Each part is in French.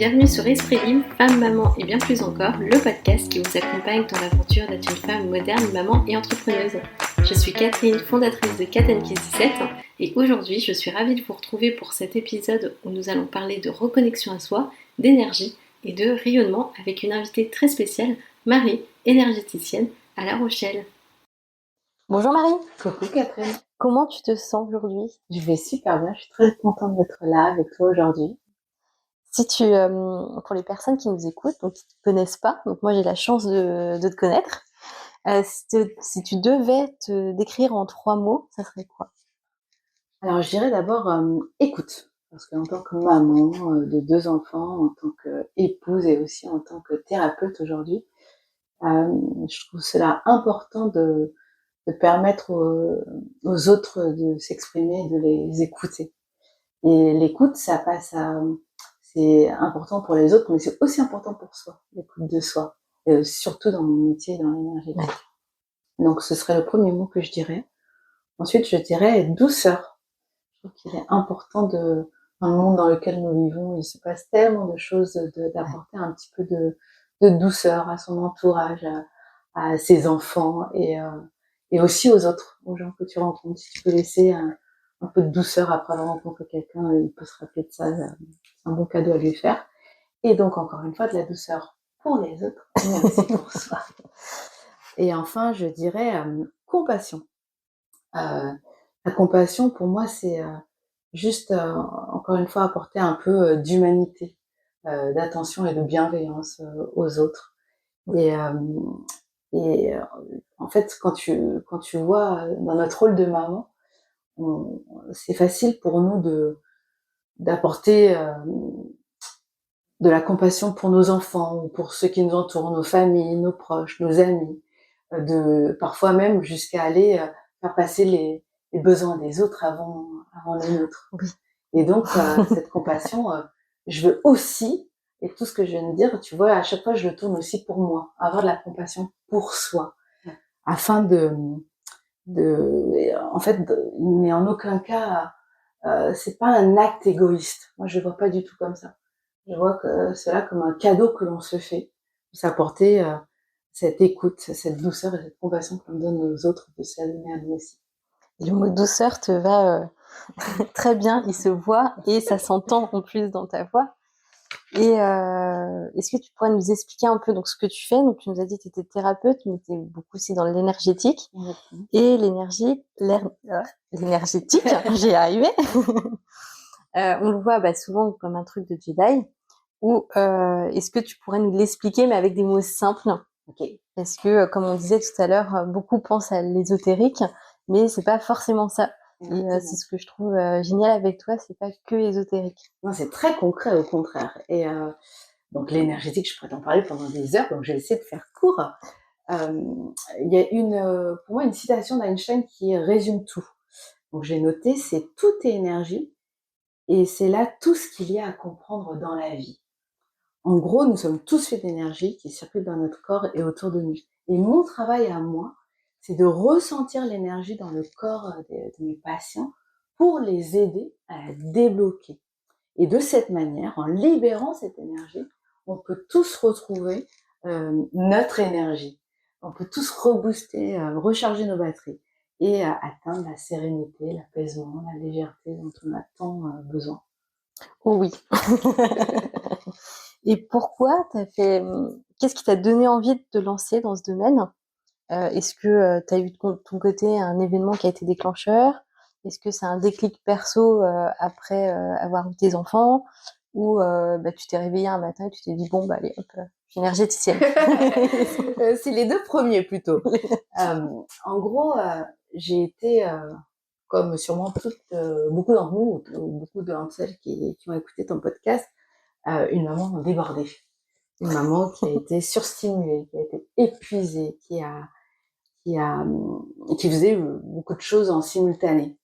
Bienvenue sur Esprit Libre, femme, maman et bien plus encore, le podcast qui vous accompagne dans l'aventure d'être une femme moderne, maman et entrepreneuse. Je suis Catherine, fondatrice de Cat Kiss 17 et aujourd'hui je suis ravie de vous retrouver pour cet épisode où nous allons parler de reconnexion à soi, d'énergie et de rayonnement avec une invitée très spéciale, Marie, énergéticienne à La Rochelle. Bonjour Marie. Coucou Catherine. Comment tu te sens aujourd'hui? Je vais super bien, je suis très contente d'être là avec toi aujourd'hui. Si pour les personnes qui nous écoutent, donc qui ne te connaissent pas, donc moi j'ai la chance de te connaître, si tu devais te décrire en 3 mots, ça serait quoi? Alors je dirais d'abord écoute, parce qu'en tant que maman de 2 enfants, en tant qu'épouse et aussi en tant que thérapeute aujourd'hui, je trouve cela important de permettre aux autres de s'exprimer, de les écouter. Et l'écoute, ça passe à... C'est important pour les autres, mais c'est aussi important pour soi, l'écoute de soi. Surtout dans mon métier, dans l'énergie. Ouais. Donc ce serait le premier mot que je dirais. Ensuite, je dirais douceur. Je trouve qu'il est important dans le monde dans lequel nous vivons, il se passe tellement de choses, d'apporter un petit peu de douceur à son entourage, à ses enfants et aussi aux autres, aux gens que tu rencontres. Si tu peux laisser un peu de douceur après avoir rencontré quelqu'un, il peut se rappeler de ça, c'est un bon cadeau à lui faire. Et donc, encore une fois, de la douceur pour les autres, mais aussi pour soi. Et enfin, je dirais compassion. La compassion, pour moi, c'est juste, encore une fois, apporter un peu d'humanité, d'attention et de bienveillance aux autres. Et, en fait, quand tu vois dans notre rôle de maman, c'est facile pour nous d'apporter de la compassion pour nos enfants ou pour ceux qui nous entourent, nos familles, nos proches, nos amis, de parfois même jusqu'à aller faire passer les besoins des autres avant les nôtres. Oui. Et donc cette compassion, je veux aussi, et tout ce que je viens de dire, tu vois, à chaque fois je le tourne aussi pour moi, avoir de la compassion pour soi, afin en fait, mais en aucun cas, c'est pas un acte égoïste. Moi, je le vois pas du tout comme ça. Je vois que cela comme un cadeau que l'on se fait, de s'apporter cette écoute, cette douceur et cette compassion qu'on donne aux autres, de se la donner à nous aussi. Et le mot douceur te va très bien, il se voit et ça s'entend en plus dans ta voix. Et est-ce que tu pourrais nous expliquer un peu donc ce que tu fais? Donc tu nous as dit que tu étais thérapeute, mais tu es beaucoup aussi dans l'énergétique. Exactement. Et l'énergétique, j'ai arrivé. On le voit souvent comme un truc de Jedi. Ou est-ce que tu pourrais nous l'expliquer, mais avec des mots simples? Ok. Parce que, comme on disait tout à l'heure, beaucoup pensent à l'ésotérique, mais c'est pas forcément ça. Et c'est ce que je trouve génial avec toi, c'est pas que ésotérique. Non, c'est très concret au contraire. Et donc l'énergétique, je pourrais t'en parler pendant des heures, donc je vais essayer de faire court. Il y a pour moi une citation d'Einstein qui résume tout. Donc j'ai noté, c'est tout est énergie et c'est là tout ce qu'il y a à comprendre dans la vie. En gros, nous sommes tous faits d'énergie qui circule dans notre corps et autour de nous. Et mon travail à moi, c'est de ressentir l'énergie dans le corps de mes patients pour les aider à la débloquer. Et de cette manière, en libérant cette énergie, on peut tous retrouver notre énergie. On peut tous rebooster, recharger nos batteries et atteindre la sérénité, l'apaisement, la légèreté dont on a tant besoin. Oh oui. Et pourquoi qu'est-ce qui t'a donné envie de te lancer dans ce domaine? Est-ce que tu as eu de ton côté un événement qui a été déclencheur? Est-ce que c'est un déclic perso après avoir eu tes enfants? Ou tu t'es réveillée un matin et tu t'es dit bon allez hop, je suis énergéticienne. C'est les deux premiers plutôt. En gros, j'ai été, comme sûrement beaucoup d'entre nous, ou beaucoup d'entre celles qui ont écouté ton podcast, une maman débordée. Une maman qui a été surstimulée, qui a été épuisée, qui faisait beaucoup de choses en simultané.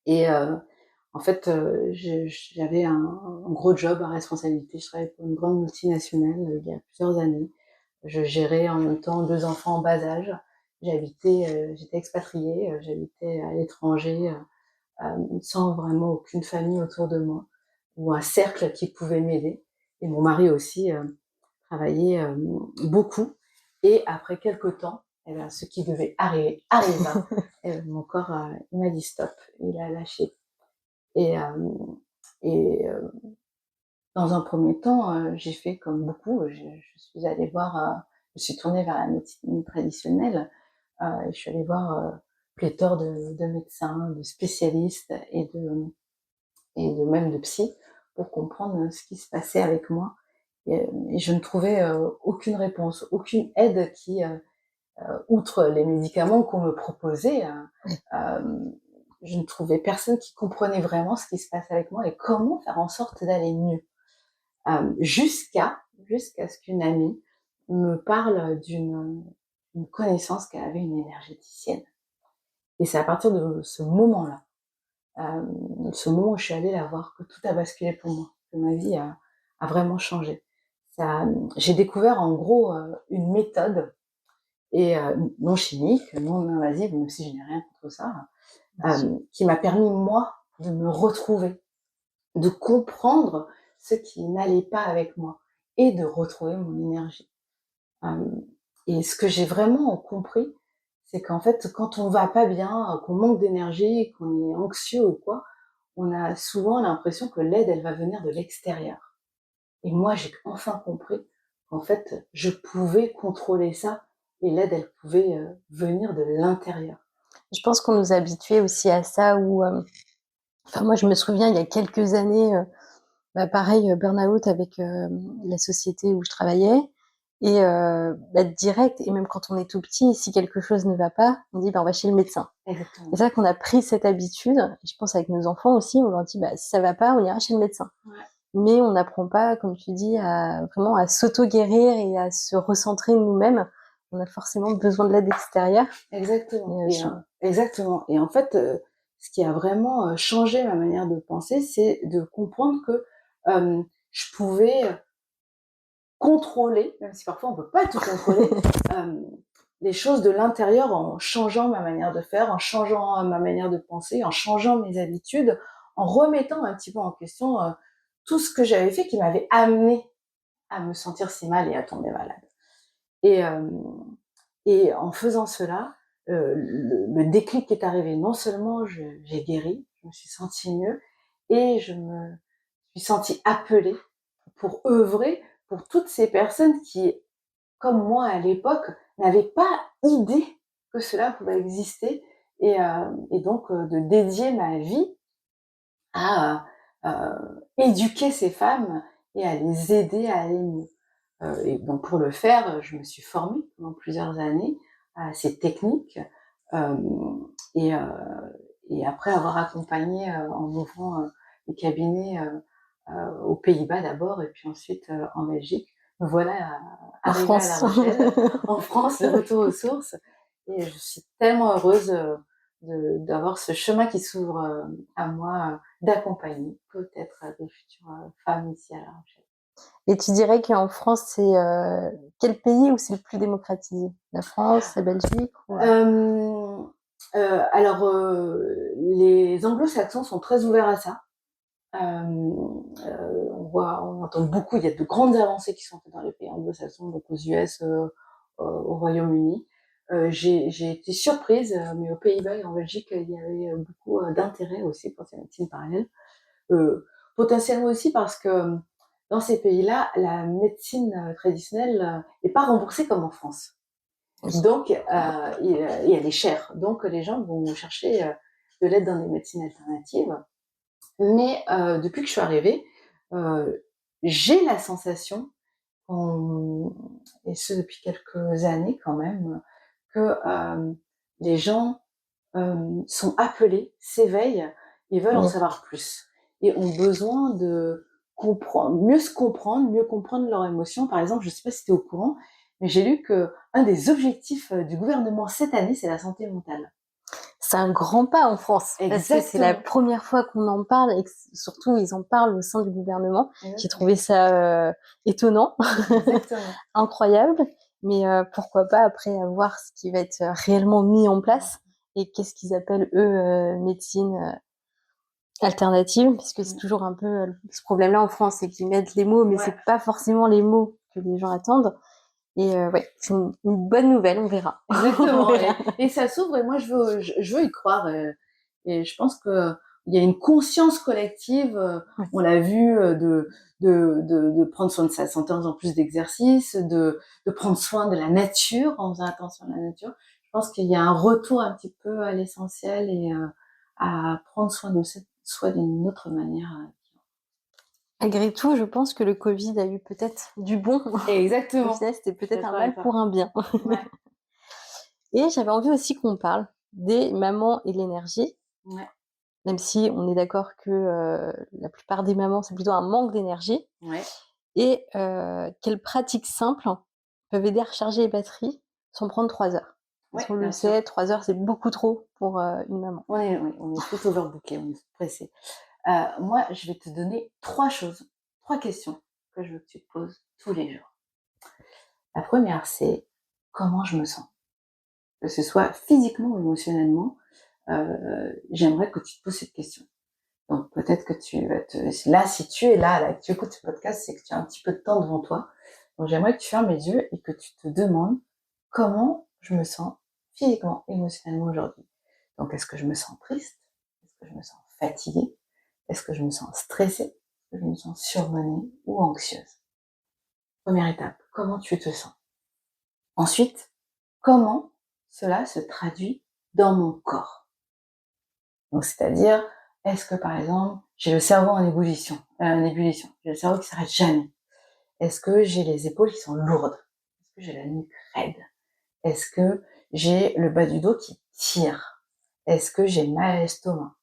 Et en fait, j'avais un gros job à responsabilité. Je travaillais pour une grande multinationale il y a plusieurs années. Je gérais en même temps 2 enfants en bas âge. J'étais expatriée, j'habitais à l'étranger, sans vraiment aucune famille autour de moi ou un cercle qui pouvait m'aider. et mon mari aussi travaillait beaucoup. Et après quelques temps, eh bien, ce qui devait arriver arriva. Mon corps, il m'a dit stop, il a lâché. Et, dans un premier temps, j'ai fait comme beaucoup, je suis allée voir, je suis tournée vers la médecine traditionnelle, et je suis allée voir pléthore de médecins, de spécialistes et même de psy pour comprendre ce qui se passait avec moi. Et je ne trouvais aucune réponse, aucune aide qui, outre les médicaments qu'on me proposait, je ne trouvais personne qui comprenait vraiment ce qui se passe avec moi et comment faire en sorte d'aller mieux. Jusqu'à ce qu'une amie me parle d'une connaissance qu'elle avait, une énergéticienne. Et c'est à partir de ce moment-là, ce moment où je suis allée la voir, que tout a basculé pour moi, que ma vie a vraiment changé. J'ai découvert en gros une méthode et non chimique, non invasive, même si je n'ai rien contre ça, qui m'a permis moi de me retrouver, de comprendre ce qui n'allait pas avec moi et de retrouver mon énergie. Et ce que j'ai vraiment compris, c'est qu'en fait, quand on va pas bien, qu'on manque d'énergie, qu'on est anxieux ou quoi, on a souvent l'impression que l'aide, elle va venir de l'extérieur. Et moi, j'ai enfin compris qu'en fait, je pouvais contrôler ça et l'aide, elle pouvait venir de l'intérieur. Je pense qu'on nous a habitués aussi à ça où, enfin moi je me souviens il y a quelques années, pareil, burn-out avec la société où je travaillais et direct et même quand on est tout petit, si quelque chose ne va pas, on dit: «On va chez le médecin». Exactement. Et c'est vrai qu'on a pris cette habitude et je pense avec nos enfants aussi, on leur dit: «Si ça va pas, on ira chez le médecin». Ouais. Mais on n'apprend pas, comme tu dis, à vraiment à s'auto-guérir et à se recentrer nous-mêmes. On a forcément besoin de l'aide extérieure. Exactement. Et Exactement. Et en fait, ce qui a vraiment changé ma manière de penser, c'est de comprendre que je pouvais contrôler, même si parfois on peut pas tout contrôler, les choses de l'intérieur en changeant ma manière de faire, en changeant ma manière de penser, en changeant mes habitudes, en remettant un petit peu en question tout ce que j'avais fait qui m'avait amené à me sentir si mal et à tomber malade. Et, en faisant cela, le déclic est arrivé. Non seulement j'ai guéri, je me suis sentie mieux, et je me suis sentie appelée pour œuvrer pour toutes ces personnes qui, comme moi à l'époque, n'avaient pas idée que cela pouvait exister, et donc de dédier ma vie à éduquer ces femmes et à les aider à aller mieux. Et donc pour le faire, je me suis formée pendant plusieurs années à ces techniques, euh, et, euh, et après avoir accompagné en ouvrant des cabinets aux Pays-Bas d'abord et puis ensuite en Belgique, me voilà arrivée à La Rochelle, en France, de retour aux sources, et je suis tellement heureuse d'avoir ce chemin qui s'ouvre à moi, d'accompagner peut-être des futures femmes ici à La Rochelle. Et tu dirais qu'en France, c'est quel pays où c'est le plus démocratisé? La France, la Belgique ou... Alors, les anglo-saxons sont très ouverts à ça. On entend beaucoup, il y a de grandes avancées qui sont faites dans les pays anglo-saxons, donc aux US, au Royaume-Uni. J'ai été surprise, mais aux Pays-Bas et en Belgique, il y avait beaucoup d'intérêt aussi pour ces médecines parallèles. Potentiellement aussi parce que dans ces pays-là, la médecine traditionnelle n'est pas remboursée comme en France. Donc, et elle est chère. Donc, les gens vont chercher de l'aide dans des médecines alternatives. Mais depuis que je suis arrivée, j'ai la sensation, et ce depuis quelques années quand même, que les gens sont appelés, s'éveillent et veulent en savoir plus. Et ont besoin de mieux comprendre leurs émotions. Par exemple, je ne sais pas si tu es au courant, mais j'ai lu qu'un des objectifs du gouvernement cette année, c'est la santé mentale. C'est un grand pas en France. Exactement. Parce que c'est la première fois qu'on en parle et que surtout ils en parlent au sein du gouvernement. Exactement. J'ai trouvé ça étonnant, incroyable. Mais pourquoi pas après voir ce qui va être réellement mis en place et qu'est-ce qu'ils appellent eux médecine alternative, parce que c'est toujours un peu ce problème-là en France, c'est qu'ils mettent les mots, mais Ouais. c'est pas forcément les mots que les gens attendent. Et ouais, c'est une bonne nouvelle, on verra. Exactement. Et ça s'ouvre et moi je veux y croire. Et je pense que il y a une conscience collective. Ouais. On l'a vu de prendre soin de sa santé en faisant plus d'exercice, de prendre soin de la nature en faisant attention à la nature. Je pense qu'il y a un retour un petit peu à l'essentiel et à prendre soin de soi d'une autre manière. Malgré tout, je pense que le Covid a eu peut-être du bon. Au Exactement. final, c'était Je suis peut-être un d'accord avec mal toi. pour un bien. Ouais. Et j'avais envie aussi qu'on parle des mamans et l'énergie, Ouais. même si on est d'accord que la plupart des mamans, c'est plutôt un manque d'énergie. Ouais. Et quelles pratiques simples peuvent aider à recharger les batteries sans prendre 3 heures? Parce Ouais, qu'on le bien sûr. sait, 3 heures, c'est beaucoup trop pour une maman. Oui, on est tout overbooké, on est pressé. Moi, je vais te donner 3 choses, 3 questions que je veux que tu te poses tous les jours. La première, c'est comment je me sens? Que ce soit physiquement ou émotionnellement, j'aimerais que tu te poses cette question. Donc peut-être que tu vas là, si tu es là, que tu écoutes ce podcast, c'est que tu as un petit peu de temps devant toi. Donc j'aimerais que tu fermes les yeux et que tu te demandes comment je me sens physiquement, émotionnellement aujourd'hui. Donc est-ce que je me sens triste? Est-ce que je me sens fatiguée? Est-ce que je me sens stressée? Est-ce que je me sens surmenée ou anxieuse? Première étape, comment tu te sens? Ensuite, comment cela se traduit dans mon corps? Donc, c'est-à-dire, est-ce que par exemple, j'ai le cerveau en ébullition, j'ai le cerveau qui s'arrête jamais? Est-ce que j'ai les épaules qui sont lourdes? Est-ce que j'ai la nuque raide? Est-ce que j'ai le bas du dos qui tire? Est-ce que j'ai mal à l'estomac?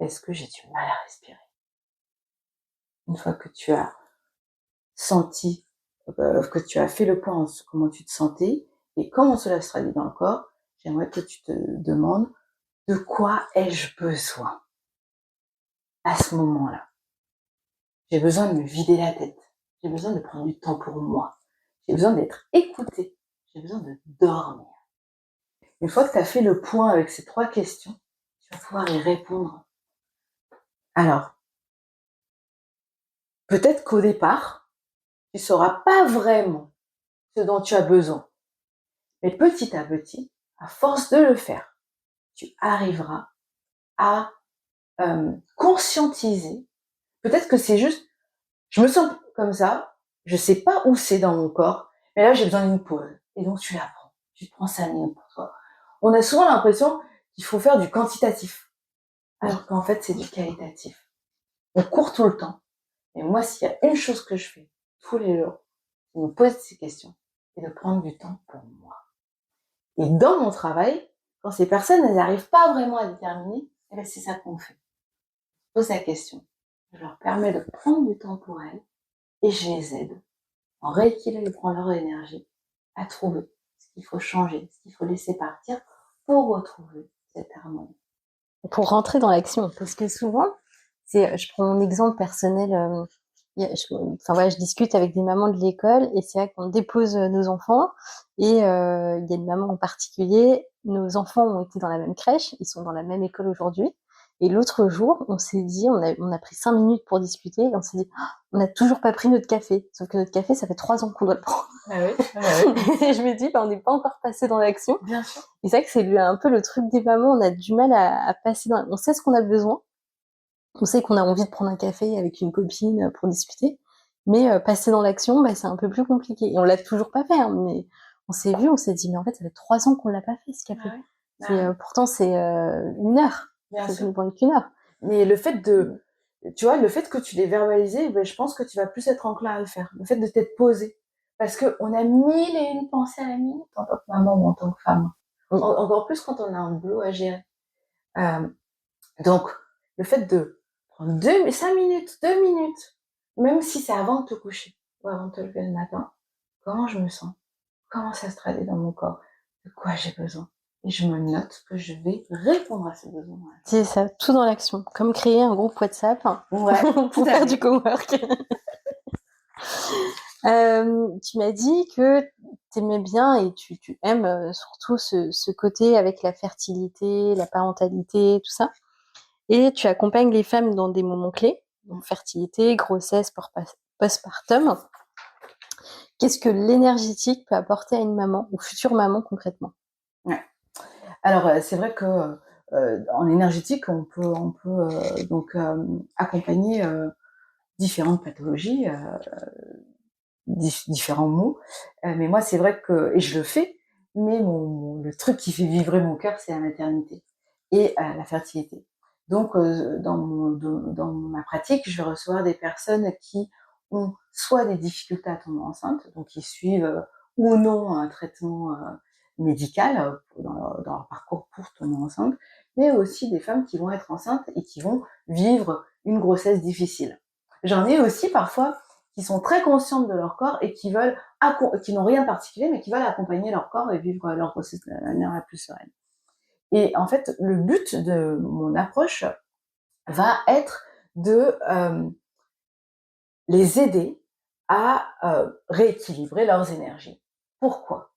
Est-ce que j'ai du mal à respirer? Une fois que tu as senti, que tu as fait le point sur comment tu te sentais et comment cela se traduit dans le corps, j'aimerais que tu te demandes de quoi ai-je besoin à ce moment-là. J'ai besoin de me vider la tête. J'ai besoin de prendre du temps pour moi. J'ai besoin d'être écoutée. J'ai besoin de dormir. Une fois que tu as fait le point avec ces 3 questions, tu vas pouvoir y répondre. Alors, peut-être qu'au départ, tu ne sauras pas vraiment ce dont tu as besoin. Mais petit à petit, à force de le faire, tu arriveras à conscientiser. Peut-être que c'est juste, je me sens comme ça, je sais pas où c'est dans mon corps, mais là j'ai besoin d'une pause. Et donc tu la prends. Tu te prends 5 minutes pour toi. On a souvent l'impression qu'il faut faire du quantitatif, alors qu'en fait c'est du qualitatif. On court tout le temps. Et moi, s'il y a une chose que je fais tous les jours, c'est de me poser ces questions et de prendre du temps pour moi. Et dans mon travail, quand ces personnes elles n'arrivent pas vraiment à déterminer, eh ben c'est ça qu'on fait. Je pose la question, je leur permets de prendre du temps pour elles et je les aide en rééquilibrant leur énergie à trouver ce qu'il faut changer, ce qu'il faut laisser partir pour retrouver cette harmonie. Pour rentrer dans l'action, parce que souvent, je prends mon exemple personnel, je discute avec des mamans de l'école et c'est vrai qu'on dépose nos enfants et il y a une maman en particulier, nos enfants ont été dans la même crèche, ils sont dans la même école aujourd'hui. Et l'autre jour, on s'est dit, on a pris 5 minutes pour discuter et on s'est dit, on n'a toujours pas pris notre café. Sauf que notre café, ça fait 3 ans qu'on doit le prendre. Ah oui. Et je me dis, on n'est pas encore passé dans l'action. Bien sûr. Et c'est vrai que c'est un peu le truc des mamans, on a du mal à passer dans... On sait ce qu'on a besoin, on sait qu'on a envie de prendre un café avec une copine pour discuter, mais passer dans l'action, c'est un peu plus compliqué. Et on l'a toujours pas fait, hein, mais on s'est vu, on s'est dit, mais en fait, ça fait 3 ans qu'on l'a pas fait, ce café. Pourtant, c'est 1 heure. Bien Ça sûr. ne prend qu'1 heure. Mais le fait de, tu vois, le fait que tu l'aies verbalisé, je pense que tu vas plus être enclin à le faire. Le fait de t'être posé. Parce que on a 1001 pensées à la minute en tant que maman ou en tant que femme. Encore plus quand on a un boulot à gérer. Donc, le fait de prendre 5 minutes, 2 minutes, même si c'est avant de te coucher ou avant de te lever le matin, comment je me sens? Comment ça se traduit dans mon corps? De quoi j'ai besoin? Et je me note que je vais répondre à ces besoins. C'est ça, tout dans l'action. Comme créer un groupe WhatsApp pour faire du cowork. Tu m'as dit que tu aimais bien et tu aimes surtout ce côté avec la fertilité, la parentalité, tout ça. Et tu accompagnes les femmes dans des moments clés, donc fertilité, grossesse, postpartum. Qu'est-ce que l'énergétique peut apporter à une maman ou future maman concrètement? Ouais. Alors, c'est vrai que en énergétique, on peut donc accompagner différentes pathologies, différents mots. Mais moi, c'est vrai que, et je le fais, mais le truc qui fait vibrer mon cœur, c'est la maternité et la fertilité. Donc, dans ma pratique, je vais recevoir des personnes qui ont soit des difficultés à tomber enceinte, donc qui suivent ou non un traitement médical dans leur parcours pour tomber enceinte, mais aussi des femmes qui vont être enceintes et qui vont vivre une grossesse difficile. J'en ai aussi parfois qui sont très conscientes de leur corps et qui n'ont rien de particulier, mais qui veulent accompagner leur corps et vivre leur grossesse de la manière la plus sereine. Et en fait, le but de mon approche va être de les aider à rééquilibrer leurs énergies. Pourquoi?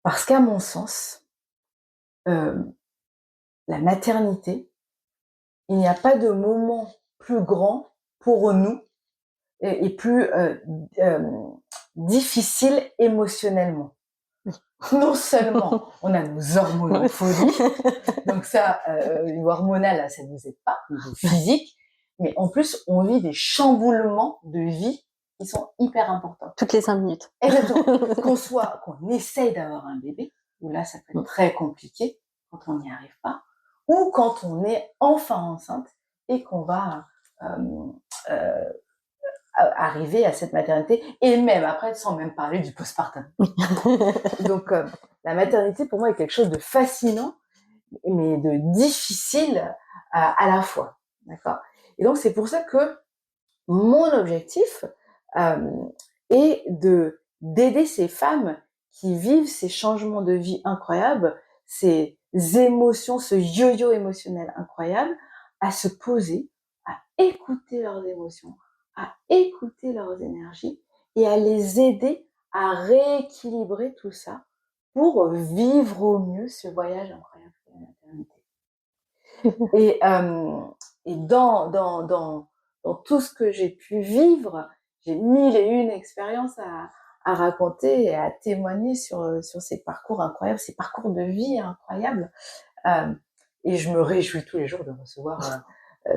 Parce qu'à mon sens, la maternité, il n'y a pas de moment plus grand pour nous et plus difficile émotionnellement. Non seulement on a nos hormones en folie, donc ça, hormonal, ça ne nous aide pas, au niveau physique, mais en plus, on vit des chamboulements de vie qui sont hyper importants. Toutes les 5 minutes. Exactement. Qu'on essaye d'avoir un bébé, où là, ça peut être très compliqué quand on n'y arrive pas, ou quand on est enfin enceinte et qu'on va arriver à cette maternité, et même après, sans même parler du postpartum. Donc, la maternité, pour moi, est quelque chose de fascinant, mais de difficile à la fois. D'accord? Et donc, c'est pour ça que mon objectif est d'aider ces femmes qui vivent ces changements de vie incroyables, ces émotions, ce yo-yo émotionnel incroyable, à se poser, à écouter leurs émotions, à écouter leurs énergies et à les aider à rééquilibrer tout ça pour vivre au mieux ce voyage incroyable de la maternité. Et dans tout ce que j'ai pu vivre, j'ai 1001 expériences à raconter et à témoigner sur ces parcours incroyables, ces parcours de vie incroyables. Et je me réjouis tous les jours de recevoir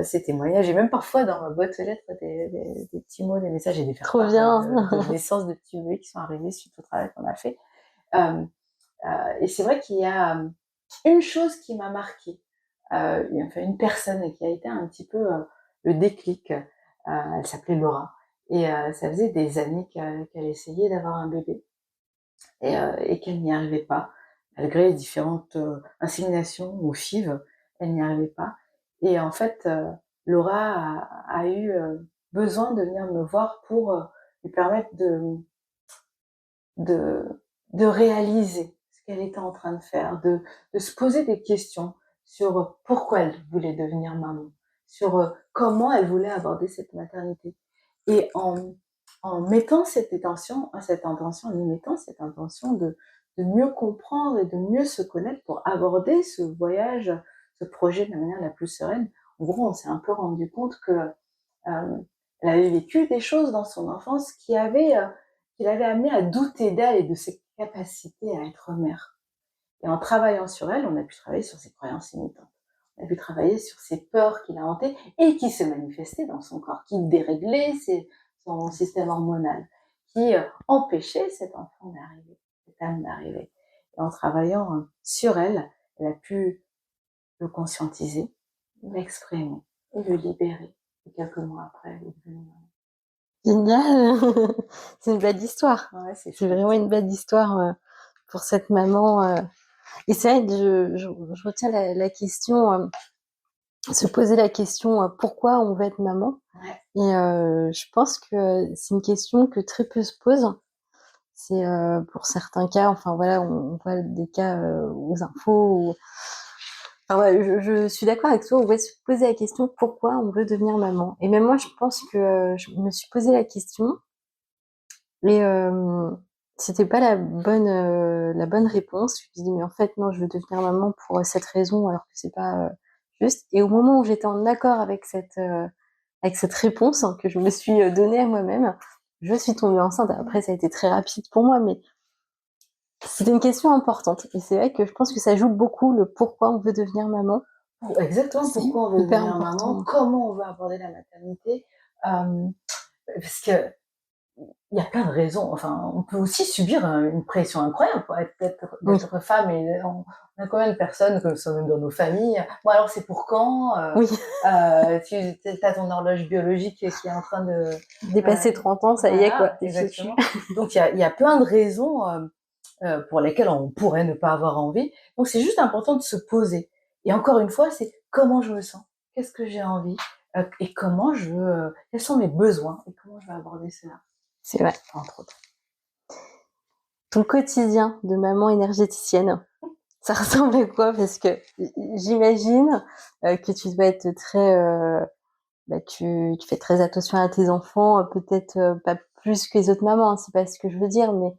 ces témoignages. Et même parfois dans ma boîte aux lettres des petits mots, des messages et des faire Trop bien. de naissance de petits bébés qui sont arrivés suite au travail qu'on a fait. Et c'est vrai qu'il y a une chose qui m'a marquée, enfin une personne qui a été un petit peu le déclic. Elle s'appelait Laura et ça faisait des années qu'elle essayait d'avoir un bébé et qu'elle n'y arrivait pas, malgré différentes inséminations ou FIV, elle n'y arrivait pas. Et en fait, Laura a eu besoin de venir me voir pour lui permettre de, de réaliser ce qu'elle était en train de faire, de se poser des questions sur pourquoi elle voulait devenir maman, sur comment elle voulait aborder cette maternité. Et en mettant en y mettant cette intention de mieux comprendre et de mieux se connaître pour aborder ce voyage, ce projet de la manière la plus sereine, en gros, on s'est un peu rendu compte que elle avait vécu des choses dans son enfance qui l'avait amenée à douter d'elle et de ses capacités à être mère. Et en travaillant sur elle, on a pu travailler sur ses croyances limitantes. On a pu travailler sur ses peurs qui la hantaient et qui se manifestaient dans son corps, qui déréglaient son système hormonal, qui empêchaient cet enfant d'arriver, cette âme d'arriver. Et en travaillant sur elle, elle a pu le conscientiser, l'exprimer et le libérer. Et quelques mois après, elle est devenue maman. Génial. C'est une belle histoire. Ouais, c'est vraiment une belle histoire pour cette maman. Et c'est vrai que je retiens la question, se poser la question pourquoi on veut être maman. Ouais. Et je pense que c'est une question que très peu se posent. C'est pour certains cas, enfin voilà, on voit des cas aux infos. Enfin, ouais, je suis d'accord avec toi, on va se poser la question pourquoi on veut devenir maman. Et même moi, je pense que je me suis posé la question et c'était pas la bonne réponse. Je me suis dit mais en fait non, je veux devenir maman pour cette raison alors que c'est pas juste. Et au moment où j'étais en accord avec cette réponse que je me suis donnée à moi-même, je suis tombée enceinte. Après, ça a été très rapide pour moi, mais c'était une question importante. Et c'est vrai que je pense que ça joue beaucoup le pourquoi on veut devenir maman. Exactement, C'est pourquoi on veut hyper devenir maman, important. comment on veut aborder la maternité, parce que il y a plein de raisons. Enfin, on peut aussi subir une pression incroyable pour Oui, d'être femme. Et on a combien de personnes, comme ça même dans nos familles. Bon, alors c'est pour quand oui. tu as ton horloge biologique qui est en train de... Dépasser 30 ans, ça y est, quoi. Voilà, C'est fichu. exactement. Donc il y a plein de raisons pour lesquelles on pourrait ne pas avoir envie. Donc c'est juste important de se poser. Et encore une fois, c'est comment je me sens, qu'est-ce que j'ai envie, et comment je veux, quels sont mes besoins et comment je vais aborder cela, C'est vrai. entre autres. Ton quotidien de maman énergéticienne, ça ressemble à quoi? Parce que j'imagine que tu dois être très... tu fais très attention à tes enfants, peut-être pas plus que les autres mamans, hein, c'est pas ce que je veux dire, mais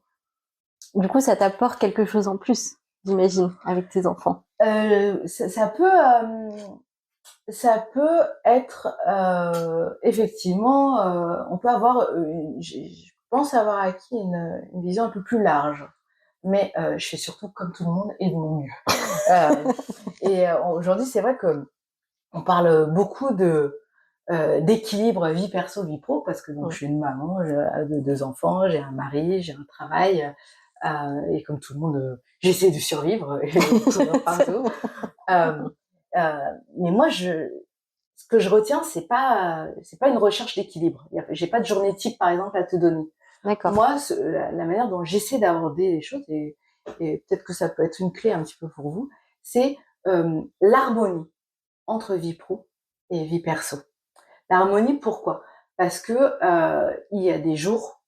du coup, ça t'apporte quelque chose en plus, j'imagine, avec tes enfants. Ça peut être effectivement, on peut avoir, je pense avoir acquis une vision un peu plus large, mais je fais surtout comme tout le monde et de mon mieux. Aujourd'hui, c'est vrai que on parle beaucoup d'équilibre vie perso vie pro, parce que donc je suis une maman de 2 enfants, j'ai un mari, j'ai un travail, et comme tout le monde, j'essaie de survivre et de courir partout. Mais moi, ce que je retiens, c'est pas une recherche d'équilibre. J'ai pas de journée type, par exemple, à te donner. D'accord. Moi, la manière dont j'essaie d'aborder les choses, et peut-être que ça peut être une clé un petit peu pour vous, c'est l'harmonie entre vie pro et vie perso. L'harmonie, pourquoi? Parce que il y a des jours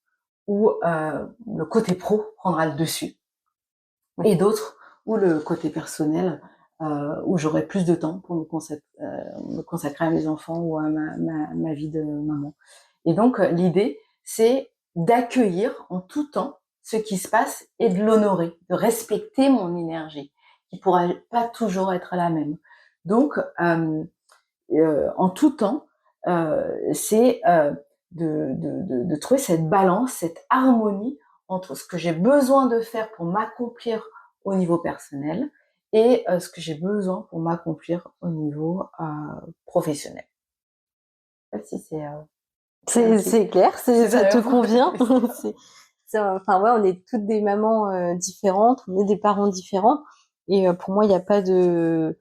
où le côté pro prendra le dessus, et d'autres où le côté personnel, où j'aurai plus de temps pour me consacrer à mes enfants ou à ma vie de maman. Et donc l'idée, c'est d'accueillir en tout temps ce qui se passe et de l'honorer, de respecter mon énergie, qui pourra pas toujours être la même. Donc en tout temps, c'est de trouver cette balance, cette harmonie entre ce que j'ai besoin de faire pour m'accomplir au niveau personnel et ce que j'ai besoin pour m'accomplir au niveau professionnel. Je sais pas si C'est clair, ça te convient. Enfin, ouais, on est toutes des mamans différentes, on est des parents différents. Et pour moi, il n'y a pas de...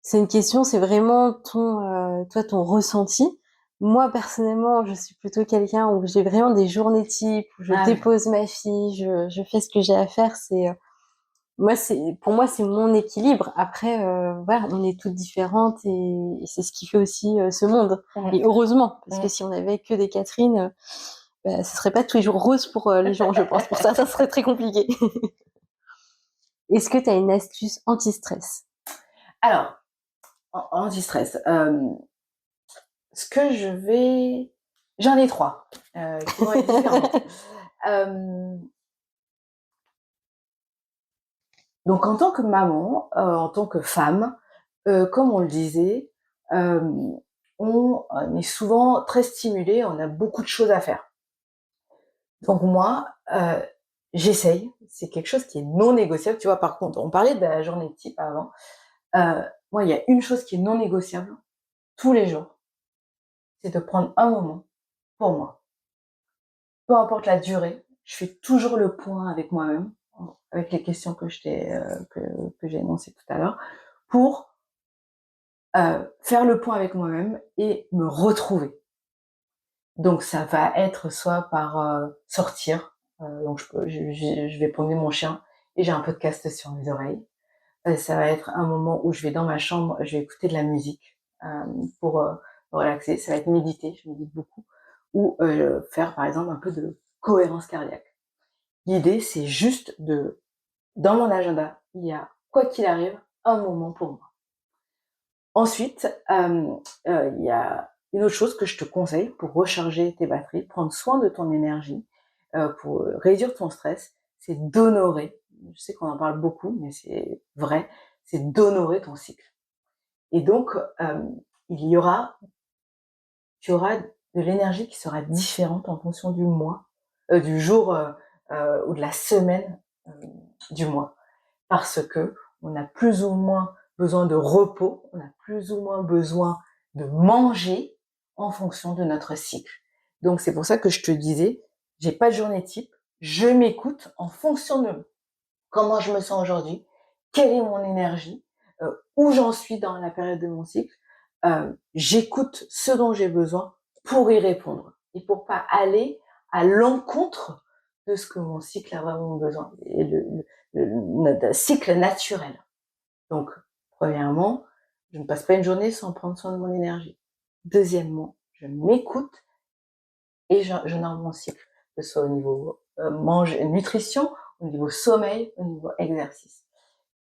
C'est une question, c'est vraiment toi, ton ressenti. Moi, personnellement, je suis plutôt quelqu'un où j'ai vraiment des journées types, où je dépose ma fille, je fais ce que j'ai à faire. Pour moi, c'est mon équilibre. Après, voilà, on est toutes différentes et c'est ce qui fait aussi ce monde. Et heureusement, parce que si on avait que des Catherine, ce serait pas tous les jours rose pour les gens, je pense. Pour ça serait très compliqué. Est-ce que tu as une astuce anti-stress? Alors, anti-stress. Ce que j'en ai 3 qui vont être différentes. Donc en tant que maman, en tant que femme, comme on le disait, on est souvent très stimulé, on a beaucoup de choses à faire. Donc moi, j'essaye, c'est quelque chose qui est non négociable. Tu vois, par contre, on parlait de la journée type avant. Moi, il y a une chose qui est non négociable tous les jours, c'est de prendre un moment pour moi. Peu importe la durée, je fais toujours le point avec moi-même, avec les questions que j'ai énoncées tout à l'heure, pour faire le point avec moi-même et me retrouver. Donc ça va être soit par sortir, donc je vais promener mon chien et j'ai un podcast sur mes oreilles. Ça va être un moment où je vais dans ma chambre, je vais écouter de la musique pour me relaxer. Ça va être méditer, je médite beaucoup, ou faire par exemple un peu de cohérence cardiaque. L'idée, c'est juste dans mon agenda, il y a, quoi qu'il arrive, un moment pour moi. Ensuite, il y a une autre chose que je te conseille pour recharger tes batteries, prendre soin de ton énergie, pour réduire ton stress, c'est d'honorer. Je sais qu'on en parle beaucoup, mais c'est vrai, c'est d'honorer ton cycle. Et donc, tu auras de l'énergie qui sera différente en fonction du mois, du jour ou de la semaine du mois. Parce que on a plus ou moins besoin de repos, on a plus ou moins besoin de manger en fonction de notre cycle. Donc c'est pour ça que je te disais, j'ai pas de journée type, je m'écoute en fonction de comment je me sens aujourd'hui, quelle est mon énergie, où j'en suis dans la période de mon cycle. J'écoute ce dont j'ai besoin pour y répondre et pour pas aller à l'encontre de ce que mon cycle a vraiment besoin, et notre cycle naturel. Donc, premièrement, je ne passe pas une journée sans prendre soin de mon énergie. Deuxièmement, je m'écoute et j'honore mon cycle, que ce soit au niveau nutrition, au niveau sommeil, au niveau exercice.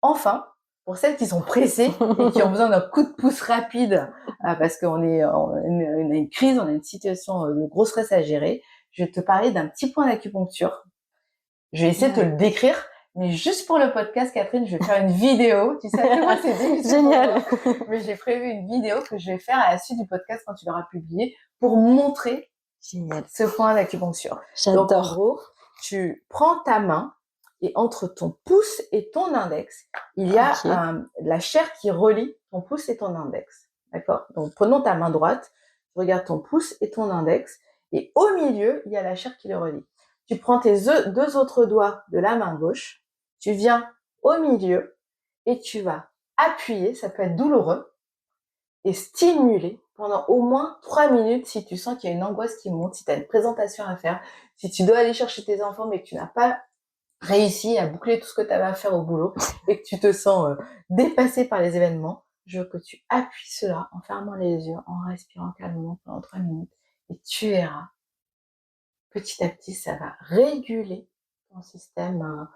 Enfin, pour celles qui sont pressées et qui ont besoin d'un coup de pouce rapide, parce qu'on est on a une crise, on a une situation de gros stress à gérer, je vais te parler d'un petit point d'acupuncture. Je vais essayer de te le décrire, mais juste pour le podcast, Catherine, je vais faire une vidéo. Tu sais à quel point c'est difficile. Génial. Mais j'ai prévu une vidéo que je vais faire à la suite du podcast quand tu l'auras publié pour montrer Génial. ce point d'acupuncture. Donc, en J'adore. gros, tu prends ta main et entre ton pouce et ton index, il y a Ok. la chair qui relie ton pouce et ton index. D'accord? Donc, prenons ta main droite, tu regardes ton pouce et ton index, et au milieu, il y a la chair qui les relie. Tu prends tes deux autres doigts de la main gauche, tu viens au milieu et tu vas appuyer, ça peut être douloureux, et stimuler pendant au moins 3 minutes si tu sens qu'il y a une angoisse qui monte, si tu as une présentation à faire, si tu dois aller chercher tes enfants mais que tu n'as pas réussi à boucler tout ce que tu avais à faire au boulot et que tu te sens dépassé par les événements, je veux que tu appuies cela en fermant les yeux, en respirant calmement pendant 3 minutes et tu verras, petit à petit, ça va réguler ton système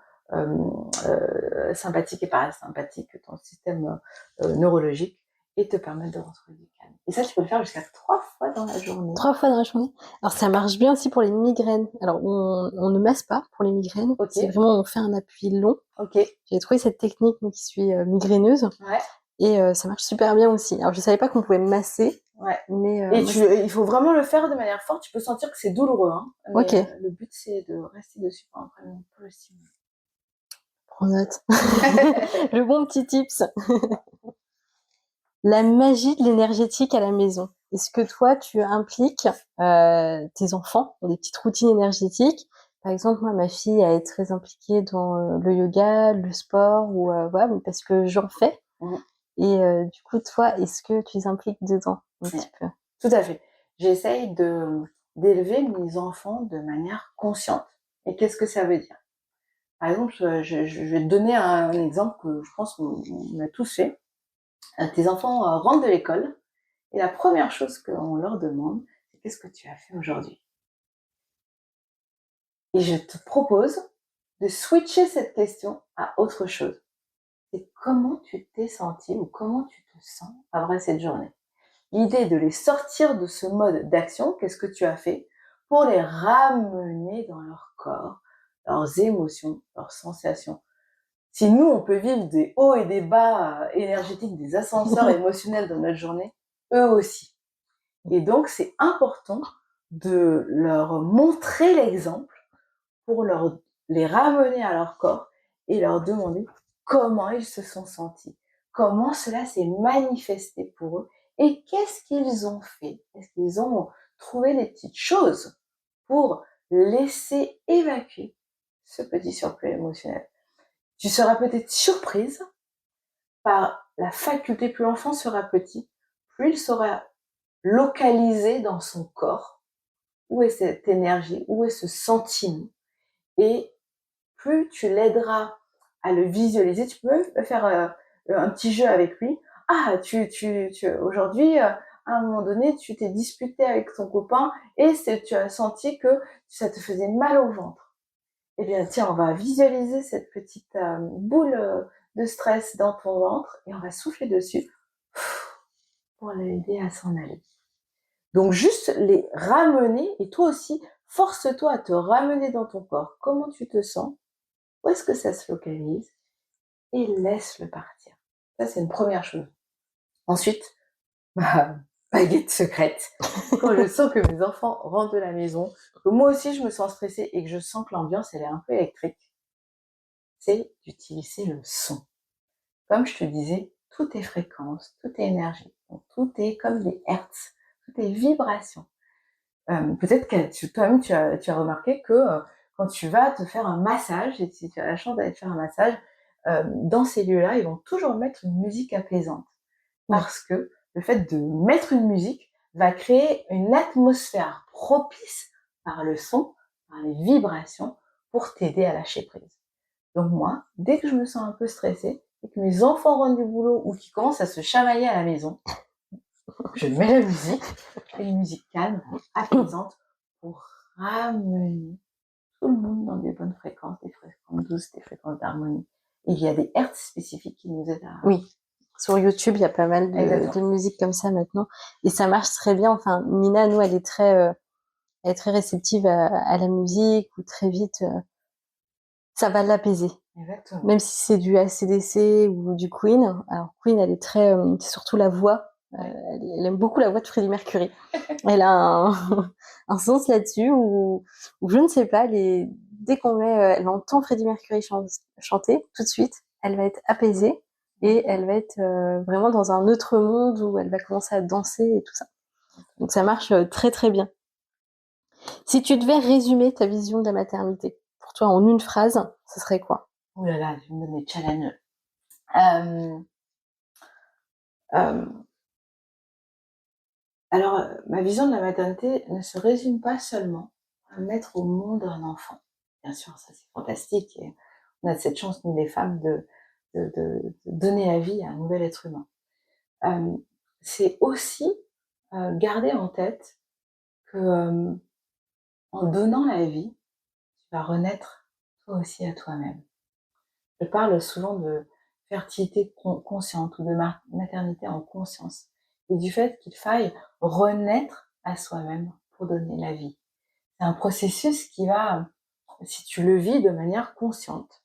sympathique et parasympathique, ton système neurologique, et te permettre de retrouver du calme. Et ça, tu peux le faire jusqu'à 3 fois dans la journée. 3 fois dans la journée. Alors ça marche bien aussi pour les migraines. Alors on ne masse pas pour les migraines. Ok. C'est vraiment on fait un appui long. Ok. J'ai trouvé cette technique moi, qui suis migraineuse. Ouais. Et ça marche super bien aussi. Alors je savais pas qu'on pouvait masser. Ouais. Mais et il faut vraiment le faire de manière forte. Tu peux sentir que c'est douloureux, hein, mais ok. le but c'est de rester dessus pendant 3 minutes pour le stimuler. Prends note. Le bon petit tips. La magie de l'énergétique à la maison. Est-ce que toi, tu impliques tes enfants dans des petites routines énergétiques? Par exemple, moi, ma fille, elle est très impliquée dans le yoga, le sport, ou voilà, parce que j'en fais. Et du coup, toi, est-ce que tu t'impliques dedans un petit peu? Tout à fait. J'essaye d'élever mes enfants de manière consciente. Et qu'est-ce que ça veut dire? Par exemple, je vais te donner un exemple que je pense qu'on a tous fait. Tes enfants rentrent de l'école et la première chose qu'on leur demande, c'est qu'est-ce que tu as fait aujourd'hui? Et je te propose de switcher cette question à autre chose. C'est comment tu t'es senti ou comment tu te sens après cette journée. L'idée est de les sortir de ce mode d'action, qu'est-ce que tu as fait, pour les ramener dans leur corps, leurs émotions, leurs sensations. Si nous, on peut vivre des hauts et des bas énergétiques, des ascenseurs émotionnels dans notre journée, eux aussi. Et donc, c'est important de leur montrer l'exemple pour les ramener à leur corps et leur demander comment ils se sont sentis, comment cela s'est manifesté pour eux et qu'est-ce qu'ils ont fait. Est-ce qu'ils ont trouvé des petites choses pour laisser évacuer ce petit surplus émotionnel. Tu seras peut-être surprise par la faculté, plus l'enfant sera petit, plus il saura localiser dans son corps où est cette énergie, où est ce sentiment, et plus tu l'aideras à le visualiser. Tu peux faire un petit jeu avec lui. Ah, aujourd'hui, à un moment donné, tu t'es disputé avec ton copain et tu as senti que ça te faisait mal au ventre. Eh bien, tiens, on va visualiser cette petite boule de stress dans ton ventre et on va souffler dessus pour l'aider à s'en aller. Donc, juste les ramener, et toi aussi, force-toi à te ramener dans ton corps. Comment tu te sens? Où est-ce que ça se localise? Et laisse-le partir. Ça, c'est une première chose. Ensuite, ma baguette secrète, quand je sens que mes enfants rentrent de la maison, que moi aussi je me sens stressée et que je sens que l'ambiance elle est un peu électrique, c'est d'utiliser le son. Comme je te disais, tout est fréquence, tout est énergie, donc tout est comme des hertz, tout est vibration. Peut-être que toi-même tu as remarqué que quand tu vas te faire un massage, et si tu as la chance d'aller te faire un massage, dans ces lieux-là, ils vont toujours mettre une musique apaisante. Ouais. Parce que le fait de mettre une musique va créer une atmosphère propice par le son, par les vibrations, pour t'aider à lâcher prise. Donc moi, dès que je me sens un peu stressée, et que mes enfants rentrent du boulot ou qu'ils commencent à se chamailler à la maison, je mets la musique, une musique calme, apaisante, pour ramener tout le monde dans des bonnes fréquences, des fréquences douces, des fréquences d'harmonie. Et il y a des hertz spécifiques qui nous aident à... Oui. Sur YouTube, il y a pas mal de Exactement. musique comme ça maintenant. Et ça marche très bien. Enfin, Nina, nous, elle est très réceptive à la musique, ou très vite, ça va l'apaiser. Exactement. Même si c'est du AC/DC ou du Queen. Alors, Queen, elle est c'est surtout la voix. Ouais. Elle aime beaucoup la voix de Freddie Mercury. Elle a un sens là-dessus où je ne sais pas, dès elle entend Freddie Mercury chanter, tout de suite, elle va être apaisée et elle va être vraiment dans un autre monde où elle va commencer à danser et tout ça. Donc ça marche très très bien. Si tu devais résumer ta vision de la maternité, pour toi en une phrase, ce serait quoi? Ouh là là, tu me donnes des challenges. Euh, euh, alors, ma vision de la maternité ne se résume pas seulement à mettre au monde un enfant. Bien sûr, ça c'est fantastique et on a cette chance, nous les femmes, de donner la vie à un nouvel être humain. C'est aussi garder en tête que en donnant la vie, tu vas renaître toi aussi à toi-même. Je parle souvent de fertilité consciente ou de maternité en conscience et du fait qu'il faille renaître à soi-même pour donner la vie. C'est un processus qui va, si tu le vis de manière consciente,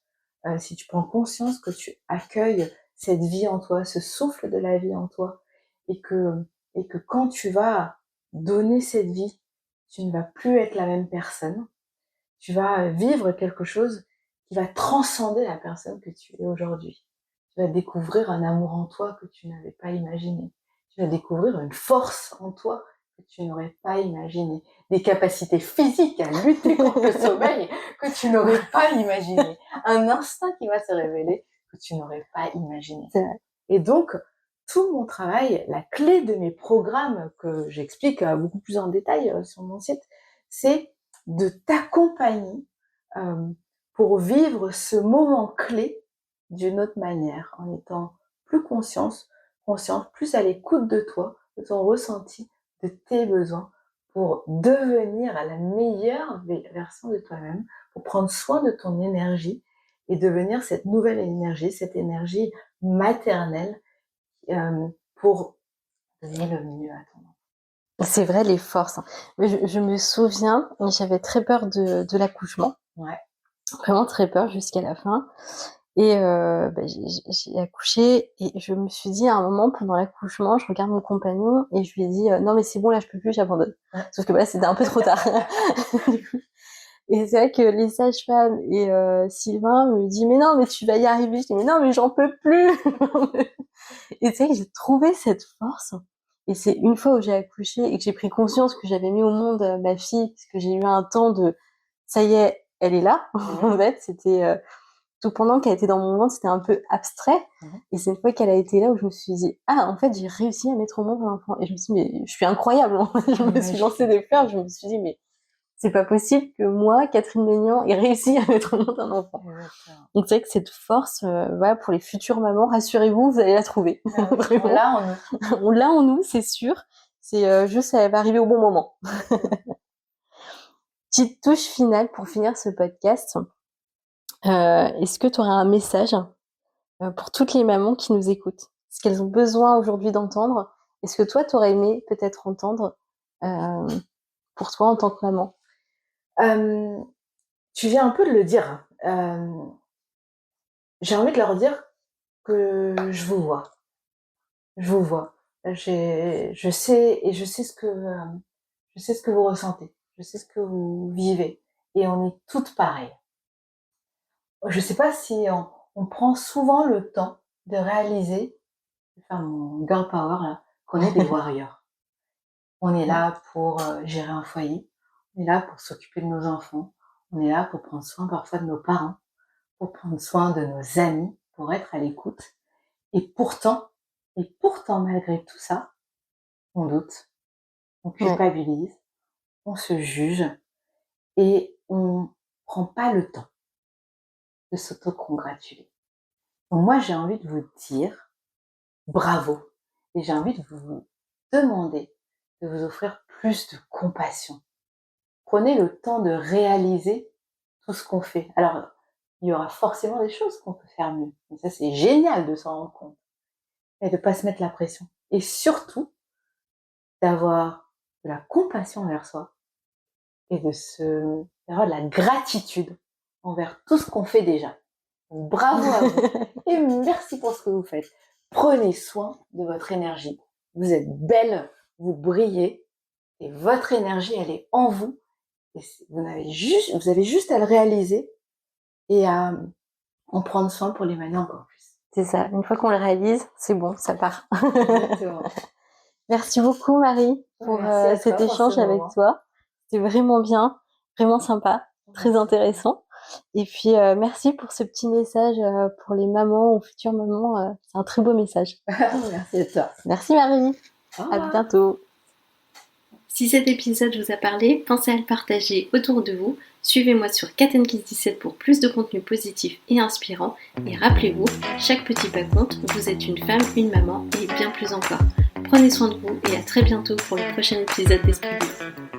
si tu prends conscience que tu accueilles cette vie en toi, ce souffle de la vie en toi, et que quand tu vas donner cette vie, tu ne vas plus être la même personne, tu vas vivre quelque chose qui va transcender la personne que tu es aujourd'hui. Tu vas découvrir un amour en toi que tu n'avais pas imaginé. Tu vas découvrir une force en toi que tu n'aurais pas imaginé. Des capacités physiques à lutter contre le sommeil que tu n'aurais pas imaginé. Un instinct qui va se révéler que tu n'aurais pas imaginé. Et donc, tout mon travail, la clé de mes programmes que j'explique beaucoup plus en détail sur mon site, c'est de t'accompagner pour vivre ce moment clé d'une autre manière, en étant plus consciente, plus à l'écoute de toi, de ton ressenti, de tes besoins, pour devenir la meilleure version de toi-même, pour prendre soin de ton énergie et devenir cette nouvelle énergie, cette énergie maternelle, pour donner le mieux à ton enfant. C'est vrai, les forces. Mais je me souviens, j'avais très peur de l'accouchement. Ouais. Vraiment très peur jusqu'à la fin. Et j'ai accouché et je me suis dit à un moment pendant l'accouchement, je regarde mon compagnon et je lui ai dit non mais c'est bon là je peux plus, j'abandonne. Ouais. Sauf que c'était un peu trop tard. Et c'est vrai que les sages-femmes et Sylvain me dit mais non mais tu vas y arriver. Je dis mais non mais j'en peux plus. Et c'est vrai que j'ai trouvé cette force. Et c'est une fois où j'ai accouché et que j'ai pris conscience que j'avais mis au monde ma fille, parce que j'ai eu un temps de ça y est, elle est là. En fait, c'était tout pendant qu'elle était dans mon ventre, c'était un peu abstrait. Et c'est une fois qu'elle a été là où je me suis dit ah en fait j'ai réussi à mettre au monde un enfant. Et je me suis dit mais je suis incroyable. Je me suis lancé des fleurs. Je me suis dit mais c'est pas possible que moi, Catherine Maignan, ait réussi à mettre au monde un enfant. Donc c'est vrai que cette force, voilà, pour les futures mamans, rassurez-vous, vous allez la trouver. On l'a en nous. On l'a en nous, c'est sûr. C'est juste, elle va arriver au bon moment. Petite touche finale pour finir ce podcast. Est-ce que tu aurais un message pour toutes les mamans qui nous écoutent? Ce qu'elles ont besoin aujourd'hui d'entendre. Est-ce que toi, tu aurais aimé peut-être entendre pour toi en tant que maman? Tu viens un peu de le dire. J'ai envie de leur dire que je vous vois. je vous vois. Je sais ce que vous ressentez. Je sais ce que vous vivez. Et on est toutes pareilles. Je sais pas si on prend souvent le temps de réaliser, je vais faire mon girl power là, qu'on est des warriors. On est là pour gérer un foyer. On est là pour s'occuper de nos enfants. On est là pour prendre soin parfois de nos parents, pour prendre soin de nos amis, pour être à l'écoute. Et pourtant, malgré tout ça, on doute, on culpabilise, on se juge et on prend pas le temps de s'auto-congratuler. Donc moi, j'ai envie de vous dire bravo et j'ai envie de vous demander de vous offrir plus de compassion. Prenez le temps de réaliser tout ce qu'on fait. Alors, il y aura forcément des choses qu'on peut faire mieux. Et ça, c'est génial de s'en rendre compte. Et de pas se mettre la pression. Et surtout, d'avoir de la compassion envers soi et d'avoir de la gratitude envers tout ce qu'on fait déjà. Donc, bravo à vous et merci pour ce que vous faites. Prenez soin de votre énergie. Vous êtes belle, vous brillez et votre énergie, elle est en vous. Et vous avez juste à le réaliser et à en prendre soin pour l'émaner encore plus. C'est ça. Une fois qu'on le réalise, c'est bon, ça part. Exactement. Merci beaucoup, Marie, pour cet échange avec toi. C'était vraiment bien, vraiment sympa, très intéressant. Et puis, merci pour ce petit message pour les mamans ou futures mamans. C'est un très beau message. Merci à toi. Merci, Marie. À bientôt. Si cet épisode vous a parlé, pensez à le partager autour de vous. Suivez-moi sur KathenKiss17 pour plus de contenu positif et inspirant. Et rappelez-vous, chaque petit pas compte, vous êtes une femme, une maman et bien plus encore. Prenez soin de vous et à très bientôt pour le prochain épisode d'Esprit Libre.